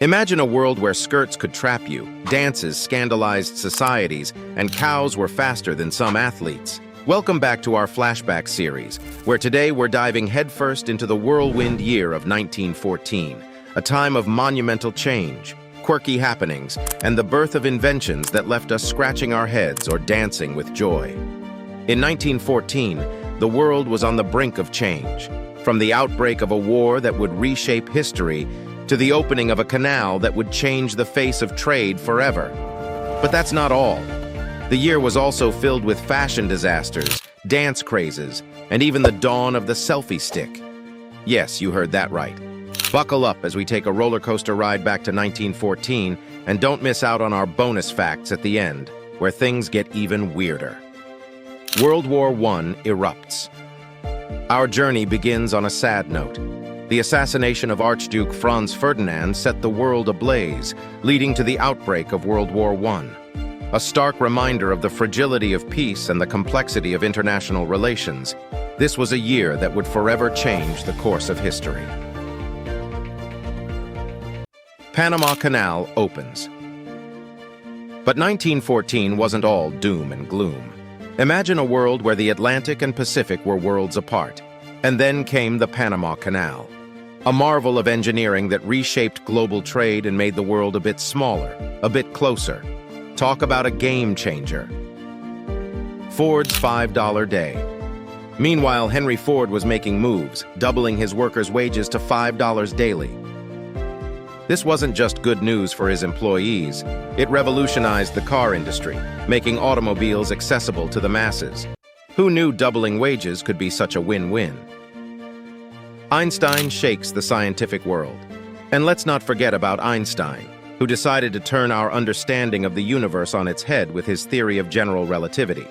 Imagine a world where skirts could trap you, dances scandalized societies, and cows were faster than some athletes. Welcome back to our flashback series, where today we're diving headfirst into the whirlwind year of 1914, a time of monumental change, quirky happenings, and the birth of inventions that left us scratching our heads or dancing with joy. In 1914, the world was on the brink of change, from the outbreak of a war that would reshape history to the opening of a canal that would change the face of trade forever. But that's not all. The year was also filled with fashion disasters, dance crazes, and even the dawn of the selfie stick. Yes, you heard that right. Buckle up as we take a roller coaster ride back to 1914, and don't miss out on our bonus facts at the end, where things get even weirder. World War I erupts. Our journey begins on a sad note. The assassination of Archduke Franz Ferdinand set the world ablaze, leading to the outbreak of World War I. A stark reminder of the fragility of peace and the complexity of international relations. This was a year that would forever change the course of history. Panama Canal opens. But 1914 wasn't all doom and gloom. Imagine a world where the Atlantic and Pacific were worlds apart. And then came the Panama Canal, a marvel of engineering that reshaped global trade and made the world a bit smaller, a bit closer. Talk about a game changer. Ford's $5 day. Meanwhile, Henry Ford was making moves, doubling his workers' wages to $5 daily. This wasn't just good news for his employees. It revolutionized the car industry, making automobiles accessible to the masses. Who knew doubling wages could be such a win-win? Einstein shakes the scientific world. And let's not forget about Einstein, who decided to turn our understanding of the universe on its head with his theory of general relativity.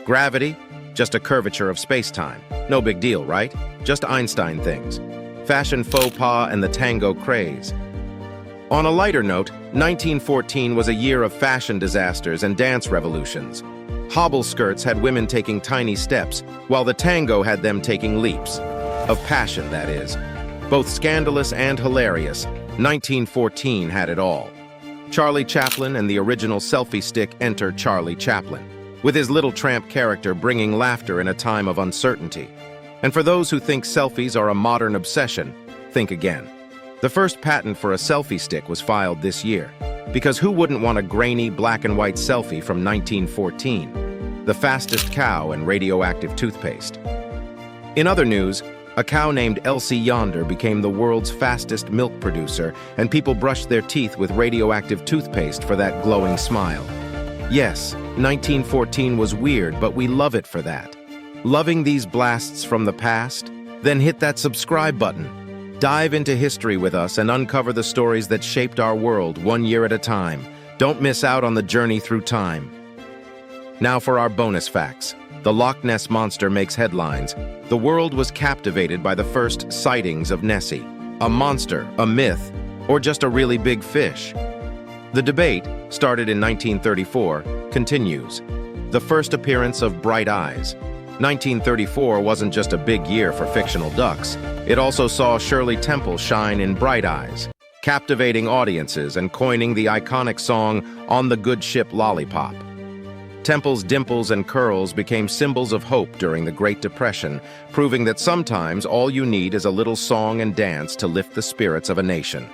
Gravity? Just a curvature of space-time. No big deal, right? Just Einstein things. Fashion faux pas and the tango craze. On a lighter note, 1914 was a year of fashion disasters and dance revolutions. Hobble skirts had women taking tiny steps, while the tango had them taking leaps. Of passion, that is. Both scandalous and hilarious, 1914 had it all. Charlie Chaplin and the original selfie stick enter Charlie Chaplin, with his little tramp character bringing laughter in a time of uncertainty. And for those who think selfies are a modern obsession, think again. The first patent for a selfie stick was filed this year, because who wouldn't want a grainy black and white selfie from 1914? The fastest cow and radioactive toothpaste. In other news, a cow named Elsie Yonder became the world's fastest milk producer, and people brushed their teeth with radioactive toothpaste for that glowing smile. Yes, 1914 was weird, but we love it for that. Loving these blasts from the past? Then hit that subscribe button. Dive into history with us and uncover the stories that shaped our world one year at a time. Don't miss out on the journey through time. Now for our bonus facts. The Loch Ness Monster makes headlines. The world was captivated by the first sightings of Nessie. A monster, a myth, or just a really big fish? The debate, started in 1934, continues. The first appearance of bright eyes. 1934 wasn't just a big year for fictional ducks. It also saw Shirley Temple shine in Bright Eyes, captivating audiences and coining the iconic song On the Good Ship Lollipop. Temple's dimples and curls became symbols of hope during the Great Depression, proving that sometimes all you need is a little song and dance to lift the spirits of a nation.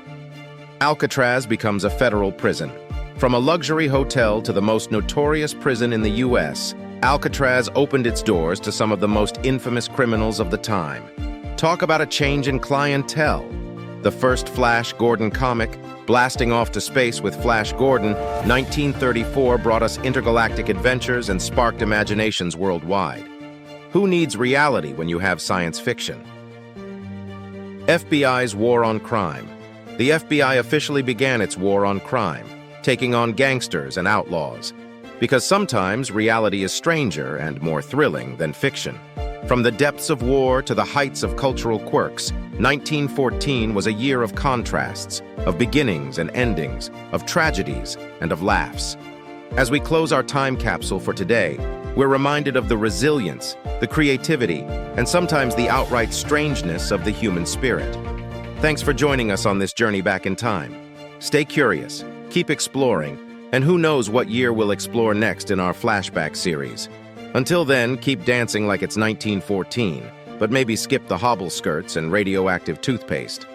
Alcatraz becomes a federal prison. From a luxury hotel to the most notorious prison in the U.S., Alcatraz opened its doors to some of the most infamous criminals of the time. Talk about a change in clientele. The first Flash Gordon comic, blasting off to space with Flash Gordon, 1934 brought us intergalactic adventures and sparked imaginations worldwide. Who needs reality when you have science fiction? FBI's war on crime. The FBI officially began its war on crime, taking on gangsters and outlaws. Because sometimes reality is stranger and more thrilling than fiction. From the depths of war to the heights of cultural quirks, 1914 was a year of contrasts, of beginnings and endings, of tragedies and of laughs. As we close our time capsule for today, we're reminded of the resilience, the creativity, and sometimes the outright strangeness of the human spirit. Thanks for joining us on this journey back in time. Stay curious, keep exploring, and who knows what year we'll explore next in our flashback series. Until then, keep dancing like it's 1914, but maybe skip the hobble skirts and radioactive toothpaste.